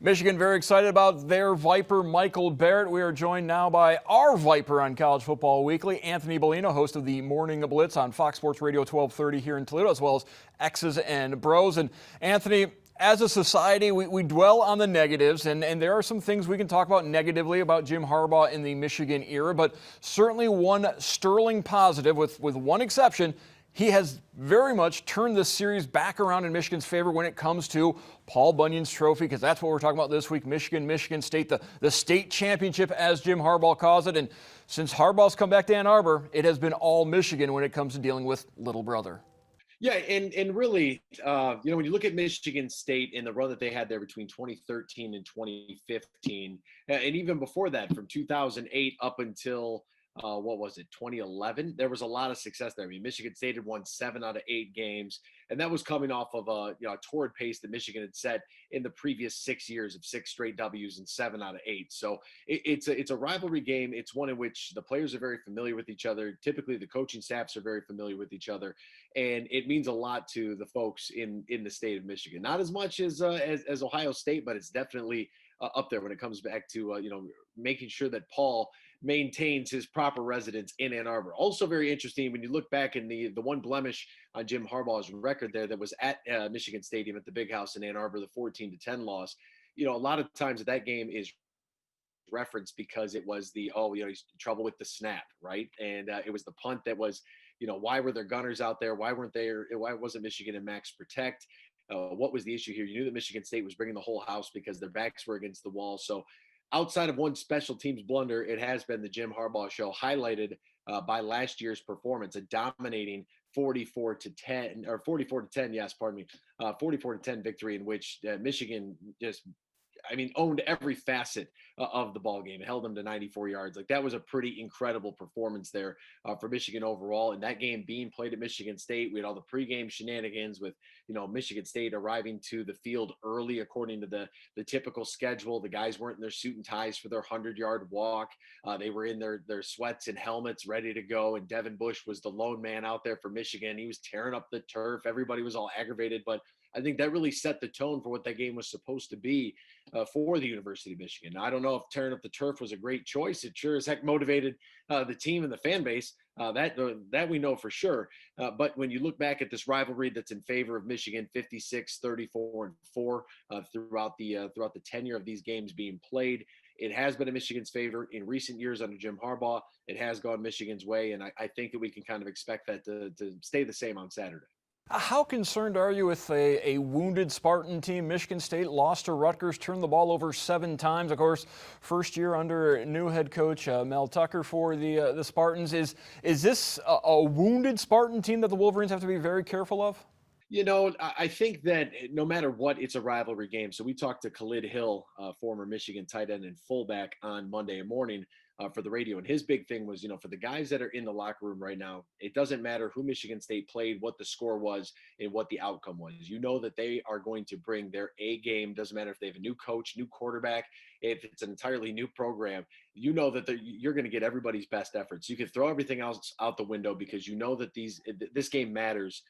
Michigan very excited about their Viper, Michael Barrett. We are joined now by our Viper on College Football Weekly, Anthony Bellino, host of the Morning Blitz on Fox Sports Radio 1230 here in Toledo, as well as X's and Bros. And Anthony, as a society, we dwell on the negatives, and there are some things we can talk about negatively about Jim Harbaugh in the Michigan era, but certainly one sterling positive, with one exception. He has very much turned this series back around in Michigan's favor when it comes to Paul Bunyan's trophy, because that's what we're talking about this week. Michigan State, the state championship, as Jim Harbaugh calls it. And since Harbaugh's come back to Ann Arbor, it has been all Michigan when it comes to dealing with little brother. Yeah, and really, when you look at Michigan State and the run that they had there between 2013 and 2015, and even before that, from 2008 up until 2011, there was a lot of success there. I mean, Michigan State had won 7 out of 8 games, and that was coming off of a torrid pace that Michigan had set in the previous 6 years of 6 straight W's and 7 out of 8. So it's a rivalry game. It's one in which the players are very familiar with each other. Typically, the coaching staffs are very familiar with each other, and it means a lot to the folks in the state of Michigan. Not as much as Ohio State, but it's definitely up there when it comes back to making sure that Paul maintains his proper residence in Ann Arbor. Also very interesting when you look back in the one blemish on Jim Harbaugh's record there that was at Michigan Stadium at the Big House in Ann Arbor, the 14-10 loss. A lot of times that game is referenced because it was he's in trouble with the snap, right? And it was the punt that was, why were there gunners out there? Why wasn't Michigan in max protect? What was the issue here? You knew that Michigan State was bringing the whole house because their backs were against the wall. So outside of one special teams blunder, it has been the Jim Harbaugh show, highlighted by last year's performance, a dominating 44-10 or 44-10, yes, pardon me, 44-10 victory in which Michigan just owned every facet of the ball game. It held them to 94 yards. Like, that was a pretty incredible performance there for Michigan overall. And that game being played at Michigan State, we had all the pregame shenanigans with, Michigan State arriving to the field early according to the typical schedule. The guys weren't in their suit and ties for their 100-yard walk. They were in their sweats and helmets ready to go. And Devin Bush was the lone man out there for Michigan. He was tearing up the turf. Everybody was all aggravated, but I think that really set the tone for what that game was supposed to be for the University of Michigan. Now, I don't know if tearing up the turf was a great choice. It sure as heck motivated the team and the fan base. That we know for sure. But when you look back at this rivalry that's in favor of Michigan, 56, 34, and 4 throughout the tenure of these games being played, it has been in Michigan's favor in recent years under Jim Harbaugh. It has gone Michigan's way, and I think that we can kind of expect that to stay the same on Saturday. How concerned are you with a wounded Spartan team? Michigan State lost to Rutgers, turned the ball over 7 times. Of course, first year under new head coach Mel Tucker for the Spartans. Is this a wounded Spartan team that the Wolverines have to be very careful of? I think that no matter what, it's a rivalry game. So we talked to Khalid Hill, former Michigan tight end and fullback, on Monday morning for the radio. And his big thing was, for the guys that are in the locker room right now, it doesn't matter who Michigan State played, what the score was, and what the outcome was. You know that they are going to bring their A game. Doesn't matter if they have a new coach, new quarterback, if it's an entirely new program. You know that you're going to get everybody's best efforts. You can throw everything else out the window because you know that this game matters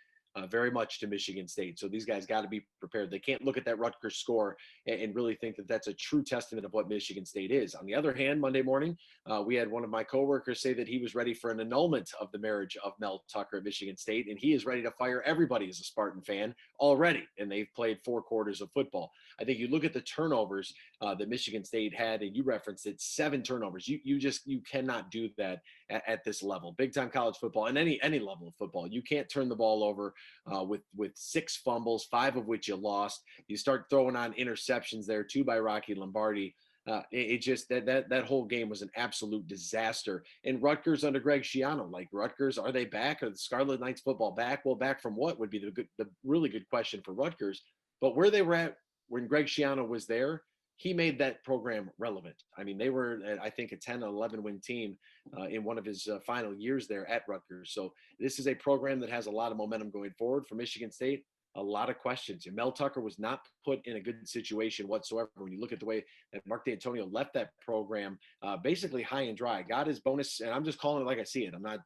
very much to Michigan State. So these guys got to be prepared. They can't look at that Rutgers score and really think that that's a true testament of what Michigan State is. On the other hand, Monday morning, we had one of my coworkers say that he was ready for an annulment of the marriage of Mel Tucker at Michigan State, and he is ready to fire everybody as a Spartan fan already, and they've played 4 quarters of football. I think you look at the turnovers that Michigan State had, and you referenced it, 7 turnovers. You cannot do that at this level. Big time college football and any level of football. You can't turn the ball over with 6 fumbles, 5 of which you lost. You start throwing on interceptions there, 2 by Rocky Lombardi. It just that whole game was an absolute disaster. And Rutgers under Greg Schiano, like, Rutgers, are they back? Are the Scarlet Knights football back? Well, back from what would be the really good question for Rutgers. But where they were at when Greg Schiano was there, he made that program relevant. I mean, they were, I think, a 10, 11 win team in one of his final years there at Rutgers. So this is a program that has a lot of momentum going forward for Michigan State. a lot of questions. And Mel Tucker was not put in a good situation whatsoever. When you look at the way that Mark D'Antonio left that program basically high and dry, got his bonus, and I'm just calling it like I see it. I'm not,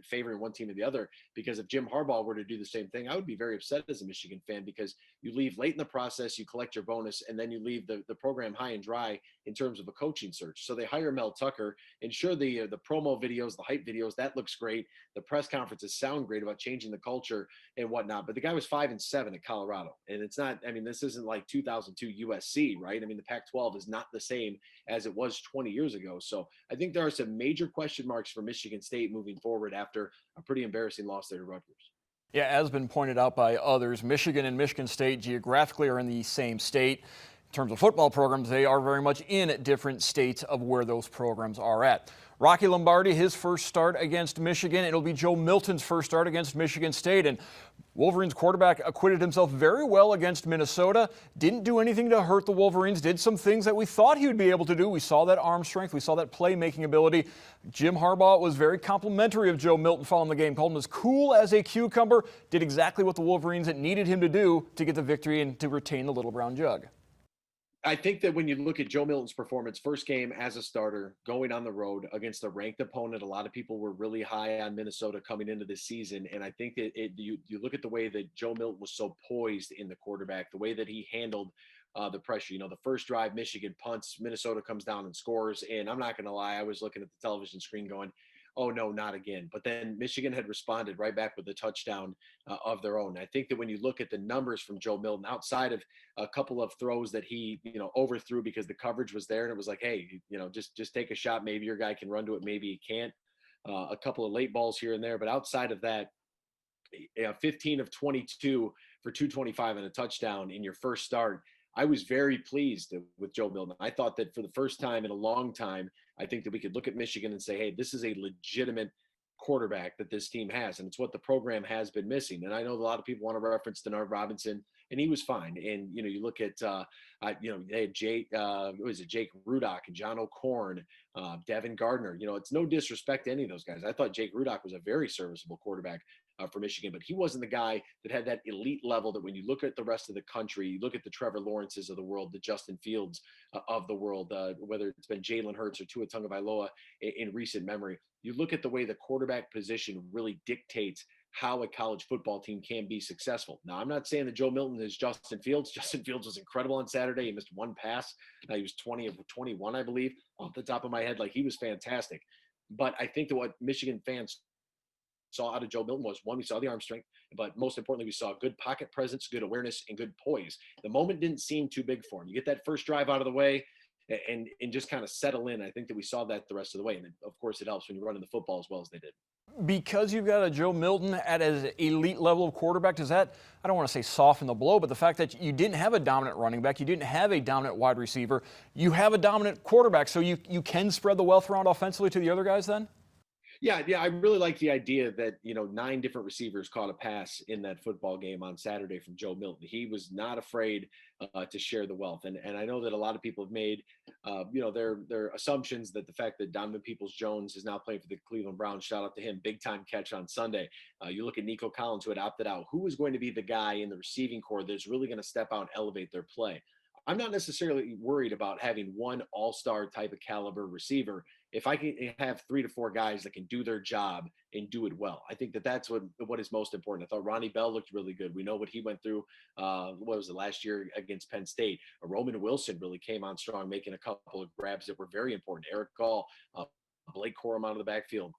favoring one team or the other, because if Jim Harbaugh were to do the same thing, I would be very upset as a Michigan fan, because you leave late in the process, you collect your bonus, and then you leave the program high and dry in terms of a coaching search. So they hire Mel Tucker, and sure, the promo videos, the hype videos, that looks great. The press conferences sound great about changing the culture and whatnot. But the guy was 5-7 at Colorado, and it's not. I mean, this isn't like 2002 USC, right? I mean, the Pac-12 is not the same as it was 20 years ago. So I think there are some major question marks for Michigan State moving forward after a pretty embarrassing loss there to Rutgers. Yeah, as been pointed out by others, Michigan and Michigan State geographically are in the same state. In terms of football programs, they are very much in different states of where those programs are at. Rocky Lombardi, his first start against Michigan. It'll be Joe Milton's first start against Michigan State. And Wolverines quarterback acquitted himself very well against Minnesota. Didn't do anything to hurt the Wolverines. Did some things that we thought he would be able to do. We saw that arm strength. We saw that playmaking ability. Jim Harbaugh was very complimentary of Joe Milton following the game. Called him as cool as a cucumber. Did exactly what the Wolverines needed him to do to get the victory and to retain the Little Brown Jug. I think that when you look at Joe Milton's performance, first game as a starter, going on the road against a ranked opponent, a lot of people were really high on Minnesota coming into this season. And I think that you look at the way that Joe Milton was so poised in the quarterback, the way that he handled the pressure. The first drive, Michigan punts, Minnesota comes down and scores. And I'm not going to lie, I was looking at the television screen going, oh no, not again. But then Michigan had responded right back with a touchdown of their own. I think that when you look at the numbers from Joe Milton, outside of a couple of throws that he, overthrew because the coverage was there, and it was like, hey, just take a shot. Maybe your guy can run to it. Maybe he can't. A couple of late balls here and there. But outside of that, 15 of 22 for 225 and a touchdown in your first start. I was very pleased with Joe Milton. I thought that for the first time in a long time, I think that we could look at Michigan and say, hey, this is a legitimate quarterback that this team has, and it's what the program has been missing. And I know a lot of people want to reference Denard Robinson, and he was fine. And you look at they had Jake Rudock and John O'Korn, Devin Gardner. It's no disrespect to any of those guys. I thought Jake Rudock was a very serviceable quarterback for Michigan, but he wasn't the guy that had that elite level that when you look at the rest of the country, you look at the Trevor Lawrences of the world, the Justin Fields of the world, whether it's been Jalen Hurts or Tua Tagovailoa in recent memory, you look at the way the quarterback position really dictates how a college football team can be successful. Now, I'm not saying that Joe Milton is Justin Fields. Justin Fields was incredible on Saturday. He missed one pass. He was 20 of 21, I believe, off the top of my head. Like, he was fantastic. But I think that what Michigan fans saw out of Joe Milton was, one, we saw the arm strength, but most importantly, we saw good pocket presence, good awareness, and good poise. The moment didn't seem too big for him. You get that first drive out of the way and just kind of settle in. I think that we saw that the rest of the way. And of course, it helps when you're running the football as well as they did. Because you've got a Joe Milton at an elite level of quarterback, does that, I don't want to say soften the blow, but the fact that you didn't have a dominant running back, you didn't have a dominant wide receiver, you have a dominant quarterback, so you can spread the wealth around offensively to the other guys then? Yeah, I really like the idea that, 9 different receivers caught a pass in that football game on Saturday from Joe Milton. He was not afraid to share the wealth. And I know that a lot of people have made, their assumptions that the fact that Donovan Peoples-Jones is now playing for the Cleveland Browns, shout out to him, big time catch on Sunday. You look at Nico Collins, who had opted out. Who is going to be the guy in the receiving corps that's really going to step out and elevate their play? I'm not necessarily worried about having one all-star type of caliber receiver. If I can have 3 to 4 guys that can do their job and do it well, I think that that's what is most important. I thought Ronnie Bell looked really good. We know what he went through. What was it, last year against Penn State? Roman Wilson really came on strong, making a couple of grabs that were very important. Eric Gall, Blake Corum out of the backfield.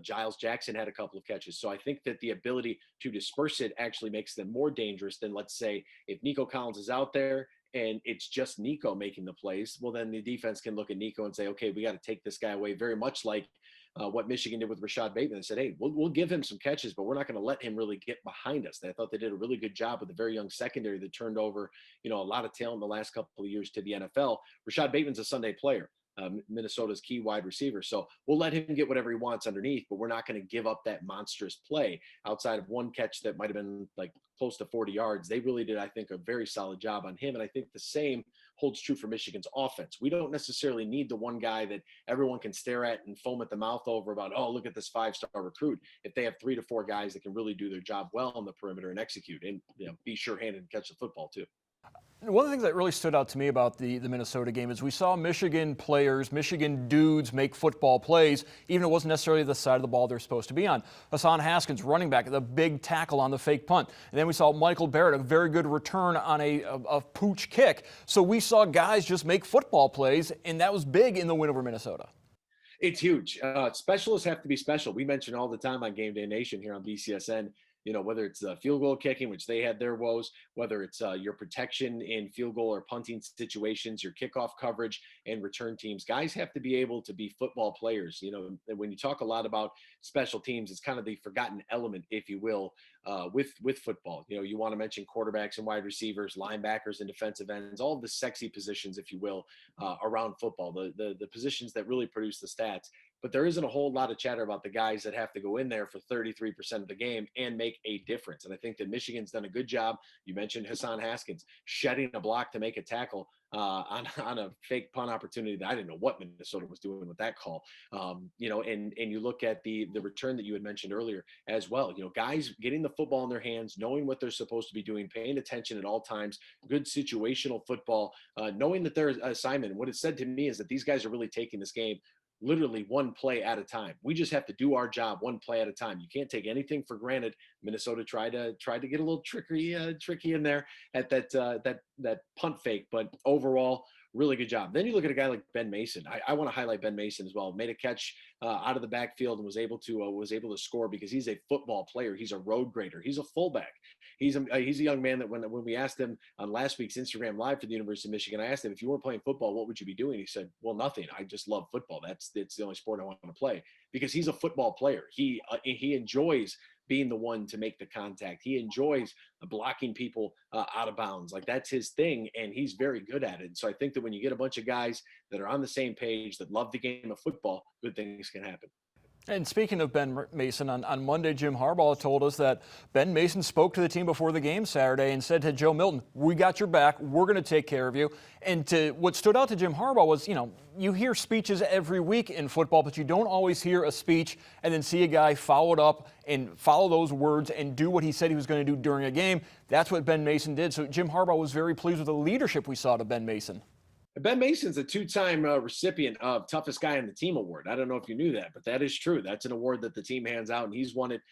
Giles Jackson had a couple of catches. So I think that the ability to disperse it actually makes them more dangerous than, let's say, if Nico Collins is out there and it's just Nico making the plays, well, then the defense can look at Nico and say, okay, we got to take this guy away, very much like what Michigan did with Rashad Bateman. They said, hey, we'll give him some catches, but we're not going to let him really get behind us. And I thought they did a really good job with a very young secondary that turned over, a lot of talent in the last couple of years to the NFL. Rashad Bateman's a Sunday player. Minnesota's key wide receiver. So we'll let him get whatever he wants underneath, but we're not going to give up that monstrous play outside of one catch that might've been like close to 40 yards. They really did, I think, a very solid job on him. And I think the same holds true for Michigan's offense. We don't necessarily need the one guy that everyone can stare at and foam at the mouth over about, oh, look at this 5-star recruit. If they have 3 to 4 guys that can really do their job well on the perimeter and execute and be sure-handed and catch the football too. One of the things that really stood out to me about the Minnesota game is we saw Michigan players, Michigan dudes make football plays, even if it wasn't necessarily the side of the ball they're supposed to be on. Hassan Haskins, running back, the big tackle on the fake punt. And then we saw Michael Barrett, a very good return on a pooch kick. So we saw guys just make football plays, and that was big in the win over Minnesota. It's huge. Specialists have to be special. We mention all the time on Game Day Nation here on BCSN, whether it's field goal kicking, which they had their woes, whether it's your protection in field goal or punting situations, your kickoff coverage and return teams. Guys have to be able to be football players. When you talk a lot about special teams, it's kind of the forgotten element, if you will, with football. You want to mention quarterbacks and wide receivers, linebackers and defensive ends, all of the sexy positions, if you will, around football, the positions that really produce the stats. But there isn't a whole lot of chatter about the guys that have to go in there for 33% of the game and make a difference. And I think that Michigan's done a good job. You mentioned Hassan Haskins shedding a block to make a tackle on a fake punt opportunity that I didn't know what Minnesota was doing with that call. And you look at the return that you had mentioned earlier as well. Guys getting the football in their hands, knowing what they're supposed to be doing, paying attention at all times, good situational football, knowing that their assignment. And what it said to me is that these guys are really taking this game literally one play at a time. We just have to do our job one play at a time. You can't take anything for granted. Minnesota tried to get a little tricky in there at that punt fake, but overall, really good job. Then you look at a guy like Ben Mason. I want to highlight Ben Mason as well. Made a catch out of the backfield and was able to score because he's a football player. He's a road grader. He's a fullback. He's a young man that when we asked him on last week's Instagram Live for the University of Michigan, I asked him, if you weren't playing football, what would you be doing? He said, well, nothing. I just love football. It's the only sport I want to play, because he's a football player. He enjoys being the one to make the contact. He enjoys blocking people out of bounds. Like, that's his thing, and he's very good at it. And so I think that when you get a bunch of guys that are on the same page, that love the game of football, good things can happen. And speaking of Ben Mason, on Monday, Jim Harbaugh told us that Ben Mason spoke to the team before the game Saturday and said to Joe Milton, we got your back, we're going to take care of you. And what stood out to Jim Harbaugh was, you hear speeches every week in football, but you don't always hear a speech and then see a guy follow it up and follow those words and do what he said he was going to do during a game. That's what Ben Mason did. So Jim Harbaugh was very pleased with the leadership we saw to Ben Mason. Ben Mason's a 2-time recipient of Toughest Guy on the Team award. I don't know if you knew that, but that is true. That's an award that the team hands out, and he's won it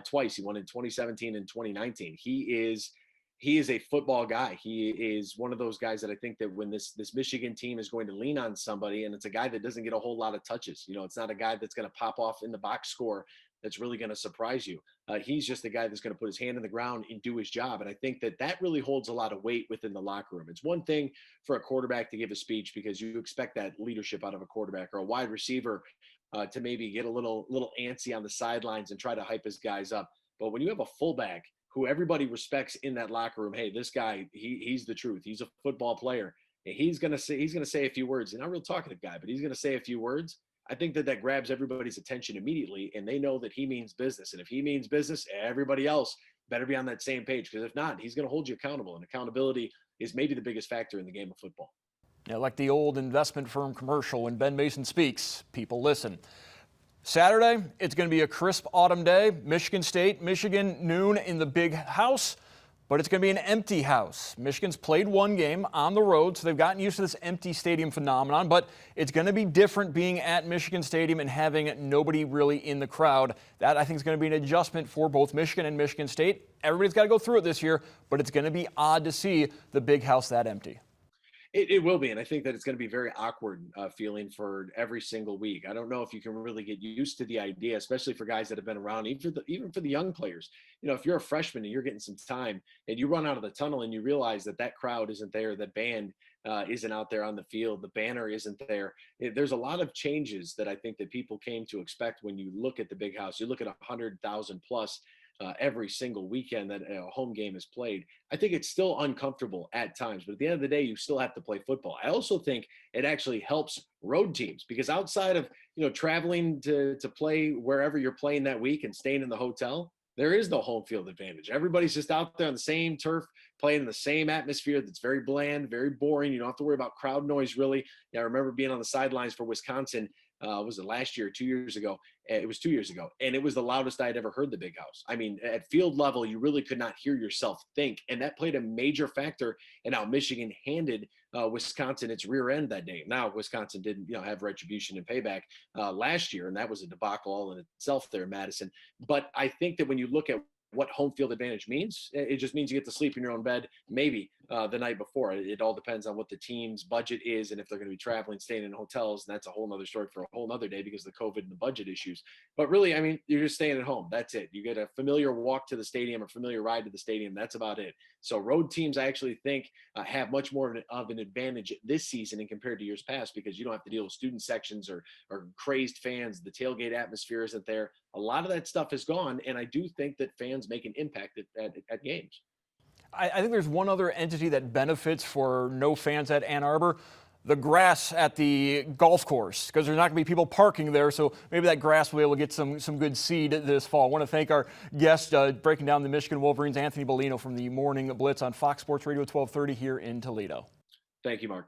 twice. He won it in 2017 and 2019. He is a football guy. He is one of those guys that I think that when this Michigan team is going to lean on somebody, and it's a guy that doesn't get a whole lot of touches. It's not a guy that's going to pop off in the box score that's really going to surprise you. He's just the guy that's going to put his hand in the ground and do his job. And I think that really holds a lot of weight within the locker room. It's one thing for a quarterback to give a speech because you expect that leadership out of a quarterback, or a wide receiver to maybe get a little antsy on the sidelines and try to hype his guys up. But when you have a fullback who everybody respects in that locker room, hey, this guy, he's the truth. He's a football player. And he's gonna say a few words. He's not a real talkative guy, but he's gonna say a few words. I think that grabs everybody's attention immediately, and they know that he means business. And if he means business, everybody else better be on that same page, because if not, he's going to hold you accountable. And accountability is maybe the biggest factor in the game of football. Yeah, like the old investment firm commercial, when Ben Mason speaks, people listen. Saturday, it's going to be a crisp autumn day. Michigan State, Michigan, noon in the Big House. But it's going to be an empty house. Michigan's played one game on the road, so they've gotten used to this empty stadium phenomenon, but it's going to be different being at Michigan Stadium and having nobody really in the crowd. That, I think, is going to be an adjustment for both Michigan and Michigan State. Everybody's got to go through it this year, but it's going to be odd to see the Big House that empty. It will be, and I think that it's going to be very awkward feeling for every single week. I don't know if you can really get used to the idea, especially for guys that have been around, even for the young players. If you're a freshman and you're getting some time and you run out of the tunnel and you realize that crowd isn't there, the band isn't out there on the field, the banner isn't there. There's a lot of changes that I think that people came to expect when you look at the Big House. You look at 100,000 plus every single weekend that a home game is played. I think it's still uncomfortable at times, but at the end of the day, you still have to play football. I also think it actually helps road teams, because outside of traveling to play wherever you're playing that week and staying in the hotel, there is no home field advantage. Everybody's just out there on the same turf playing in the same atmosphere that's very bland, very boring. You don't have to worry about crowd noise, really. I remember being on the sidelines for Wisconsin. Was it last year or 2 years ago? It was 2 years ago. And it was the loudest I had ever heard the Big House. I mean, at field level, you really could not hear yourself think. And that played a major factor in how Michigan handed Wisconsin its rear end that day. Now, Wisconsin didn't, have retribution and payback last year. And that was a debacle all in itself there in Madison. But I think that when you look at what home field advantage means, it just means you get to sleep in your own bed, maybe the night before. It all depends on what the team's budget is and if they're going to be traveling, staying in hotels. And that's a whole nother story for a whole nother day because of the COVID and the budget issues. But really, I mean, you're just staying at home. That's it. You get a familiar walk to the stadium, a familiar ride to the stadium. That's about it. So road teams, I actually think, have much more of an advantage this season and compared to years past because you don't have to deal with student sections or crazed fans. The tailgate atmosphere isn't there. A lot of that stuff is gone, and I do think that fans make an impact at games. I think there's one other entity that benefits for no fans at Ann Arbor, the grass at the golf course, because there's not going to be people parking there, so maybe that grass will be able to get some good seed this fall. I want to thank our guest breaking down the Michigan Wolverines, Anthony Bellino from the Morning Blitz on Fox Sports Radio 1230 here in Toledo. Thank you, Mark.